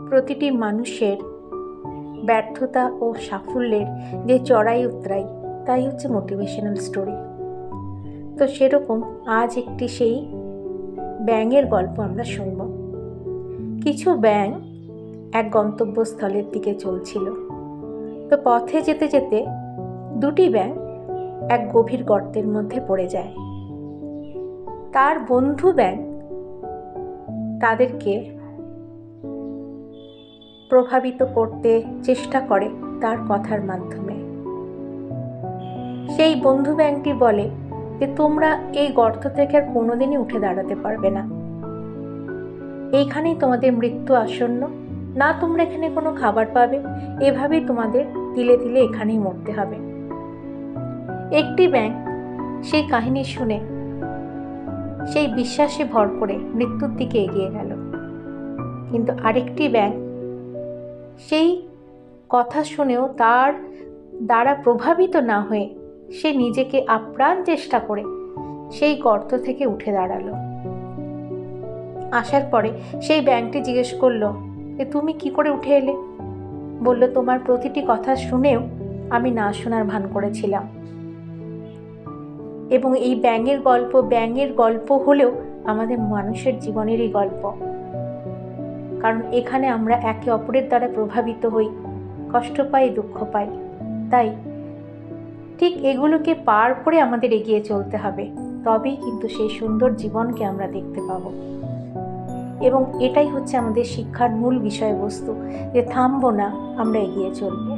প্রতিটি মানুষের ব্যর্থতা ও সাফল্যের যে চড়াই উতরাই, তাই হচ্ছে মোটিভেশনাল স্টোরি। তো সেরকম আজ একটি সেই ব্যাঙের গল্প আমরা শুনব। কিছু ব্যাঙ এক গন্তব্যস্থলের দিকে চলছিল। তো পথে যেতে যেতে দুটি ব্যাঙ এক গভীর গর্তের মধ্যে পড়ে যায়। তার বন্ধু ব্যাঙ তাদেরকে প্রভাবিত করতে চেষ্টা করে তার কথার মাধ্যমে। সেই বন্ধু ব্যাঙটি বলে যে তোমরা এই গর্ত থেকে আর কোনোদিনই উঠে দাঁড়াতে পারবে না, এইখানেই তোমাদের মৃত্যু আসন্ন, না তোমরা এখানে কোনো খাবার পাবে, এভাবেই তোমাদের তিলে তিলে এখানেই মরতে হবে। একটি ব্যাঙ সেই কাহিনী শুনে সেই বিশ্বাসে ভর করে মৃত্যুর দিকে এগিয়ে গেল, কিন্তু আরেকটি ব্যাঙ সেই কথা শুনেও তার দ্বারা প্রভাবিত না হয়ে সে নিজেকে আপ্রাণ চেষ্টা করে সেই গর্ত থেকে উঠে দাঁড়ালো। আসার পরে সেই ব্যাঙটি জিজ্ঞেস করলো যে তুমি কি করে উঠে এলে? বলল, তোমার প্রতিটি কথা শুনেও আমি না শোনার ভান করেছিলাম। এবং এই ব্যাঙের গল্প হলেও আমাদের মানুষের জীবনেরই গল্প, কারণ এখানে আমরা একে অপরের দ্বারা প্রভাবিত হই, কষ্ট পাই, দুঃখ পাই। তাই ঠিক এগুলোকে পার করে আমাদের এগিয়ে চলতে হবে, তবেই কিন্তু সেই সুন্দর জীবনকে আমরা দেখতে পাব। এবং এটাই হচ্ছে আমাদের শিক্ষার মূল বিষয়বস্তু, যে থামবো না, আমরা এগিয়ে চলবো।